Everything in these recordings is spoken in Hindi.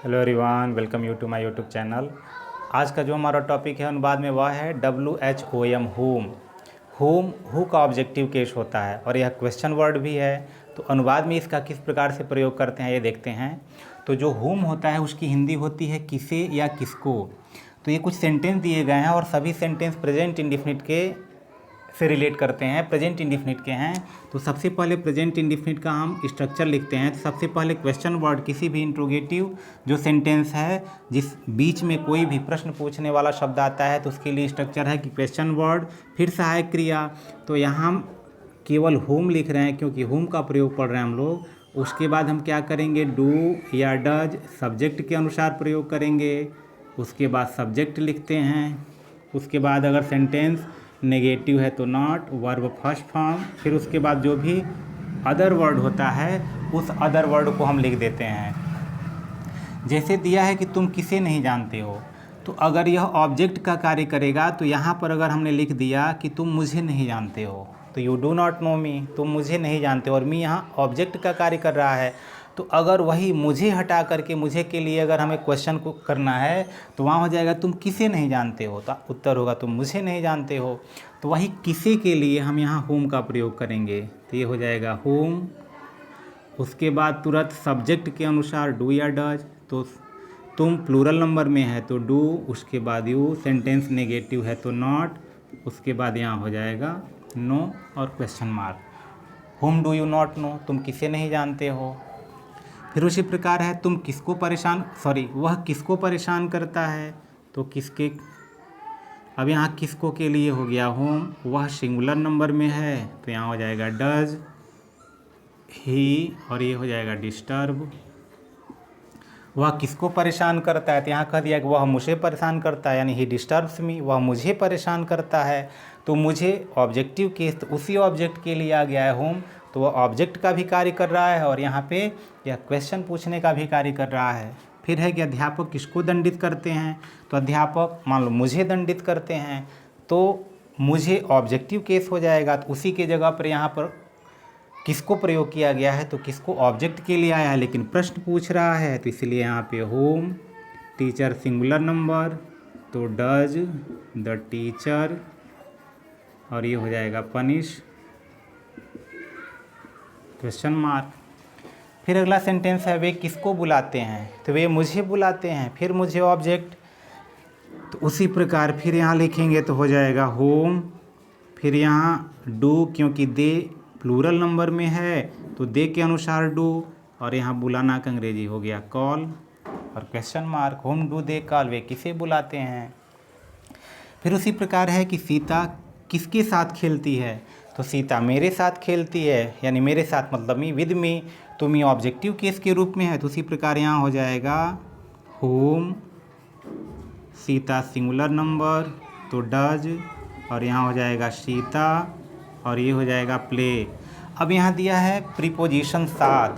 Hello everyone, welcome you to my YouTube channel. आज का जो हमारा टॉपिक है अनुवाद में वह है WHOM होम। होम हु का ऑब्जेक्टिव केस होता है और यह क्वेश्चन वर्ड भी है। तो अनुवाद में इसका किस प्रकार से प्रयोग करते हैं ये देखते हैं। तो जो होम होता है उसकी हिंदी होती है किसे या किसको। तो ये कुछ सेंटेंस दिए गए हैं और सभी सेंटेंस प्रेजेंट इंडेफिनिट के से रिलेट करते हैं, प्रेजेंट इंडेफिनिट के हैं। तो सबसे पहले प्रेजेंट इंडेफिनिट का हम स्ट्रक्चर लिखते हैं। तो सबसे पहले क्वेश्चन वर्ड, किसी भी इंट्रोगेटिव जो सेंटेंस है जिस बीच में कोई भी प्रश्न पूछने वाला शब्द आता है तो उसके लिए स्ट्रक्चर है कि क्वेश्चन वर्ड, फिर सहायक क्रिया। तो यहाँ हम केवल होम लिख रहे हैं क्योंकि होम का प्रयोग पढ़ रहे हैं हम लोग। उसके बाद हम क्या करेंगे, डू या डज सब्जेक्ट के अनुसार प्रयोग करेंगे। उसके बाद सब्जेक्ट लिखते हैं। उसके बाद अगर सेंटेंस नेगेटिव है तो नॉट, वर्ब फर्स्ट फॉर्म, फिर उसके बाद जो भी अदर वर्ड होता है उस अदर वर्ड को हम लिख देते हैं। जैसे दिया है कि तुम किसे नहीं जानते हो, तो अगर यह ऑब्जेक्ट का कार्य करेगा तो यहाँ पर अगर हमने लिख दिया कि तुम मुझे नहीं जानते हो तो यू डू नॉट नो मी, तुम मुझे नहीं जानते हो, और मी यहाँ ऑब्जेक्ट का कार्य कर रहा है। तो अगर वही मुझे हटा करके मुझे के लिए अगर हमें क्वेश्चन को करना है तो वहाँ हो जाएगा तुम किसे नहीं जानते हो, तो उत्तर होगा तुम मुझे नहीं जानते हो। तो वही किसे के लिए हम यहाँ होम का प्रयोग करेंगे, तो ये हो जाएगा होम। उसके बाद तुरंत सब्जेक्ट के अनुसार डू या डज, तो तुम प्लूरल नंबर में है तो डू, उसके बाद यू, सेंटेंस नेगेटिव है तो नॉट, उसके बाद यहाँ हो जाएगा नो और question mark. Whom do you not know, तुम किसे नहीं जानते हो। फिर उसी प्रकार है तुम किसको परेशान, वह किसको परेशान करता है, तो किसके, अब यहाँ किसको के लिए हो गया होम, वह सिंगुलर नंबर में है तो यहाँ हो जाएगा डज ही, और ये हो जाएगा डिस्टर्ब। वह किसको परेशान करता है, तो यहाँ कह दिया कि वह मुझे परेशान करता है, यानी ही डिस्टर्ब्स मी, वह मुझे परेशान करता है। तो मुझे ऑब्जेक्टिव केस, तो उसी ऑब्जेक्ट के लिए आ गया है होम, तो वह ऑब्जेक्ट का भी कार्य कर रहा है और यहाँ पे यह क्वेश्चन पूछने का भी कार्य कर रहा है। फिर है कि अध्यापक किसको दंडित करते हैं, तो अध्यापक मान लो मुझे दंडित करते हैं तो मुझे ऑब्जेक्टिव केस हो जाएगा। तो उसी के जगह पर यहाँ पर किसको प्रयोग किया गया है, तो किसको ऑब्जेक्ट के लिए आया है लेकिन प्रश्न पूछ रहा है, तो इसलिए यहाँ पे होम। टीचर सिंगुलर नंबर तो डज द टीचर, और ये हो जाएगा पनिश क्वेश्चन मार्क। फिर अगला सेंटेंस है वे किसको बुलाते हैं, तो वे मुझे बुलाते हैं, फिर मुझे ऑब्जेक्ट, तो उसी प्रकार फिर यहाँ लिखेंगे तो हो जाएगा होम। फिर यहाँ डू, क्योंकि दे प्लूरल नंबर में है तो दे के अनुसार डू, और यहाँ बुलाना का अंग्रेजी हो गया कॉल और question mark. Whom do they call, वे किसे बुलाते हैं। फिर उसी प्रकार है कि सीता किसके साथ खेलती है, तो सीता मेरे साथ खेलती है, यानी मेरे साथ मतलब मी, विद मी, तो मी ऑब्जेक्टिव केस के रूप में है। तो उसी प्रकार यहाँ हो जाएगा होम, सीता सिंगुलर नंबर तो डज, और यहाँ हो जाएगा सीता, और ये हो जाएगा प्ले। अब यहाँ दिया है प्रीपोजिशन साथ,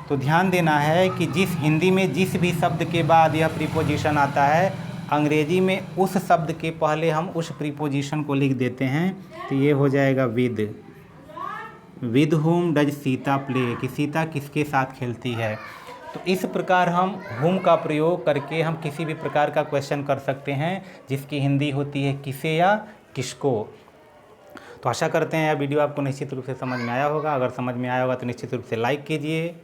तो ध्यान देना है कि जिस हिंदी में जिस भी शब्द के बाद यह प्रीपोजिशन आता है, अंग्रेजी में उस शब्द के पहले हम उस प्रीपोजिशन को लिख देते हैं। तो ये हो जाएगा with home does Sita play, कि सीता किसके साथ खेलती है। तो इस प्रकार हम होम का प्रयोग करके हम किसी भी प्रकार का क्वेश्चन कर सकते हैं जिसकी हिंदी होती है किसे या किसको। तो आशा करते हैं यह वीडियो आपको निश्चित रूप से समझ में आया होगा। अगर समझ में आया होगा तो निश्चित रूप से लाइक कीजिए,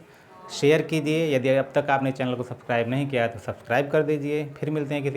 शेयर कीजिए। यदि अब तक आपने चैनल को सब्सक्राइब नहीं किया है तो सब्सक्राइब कर दीजिए। फिर मिलते हैं किसी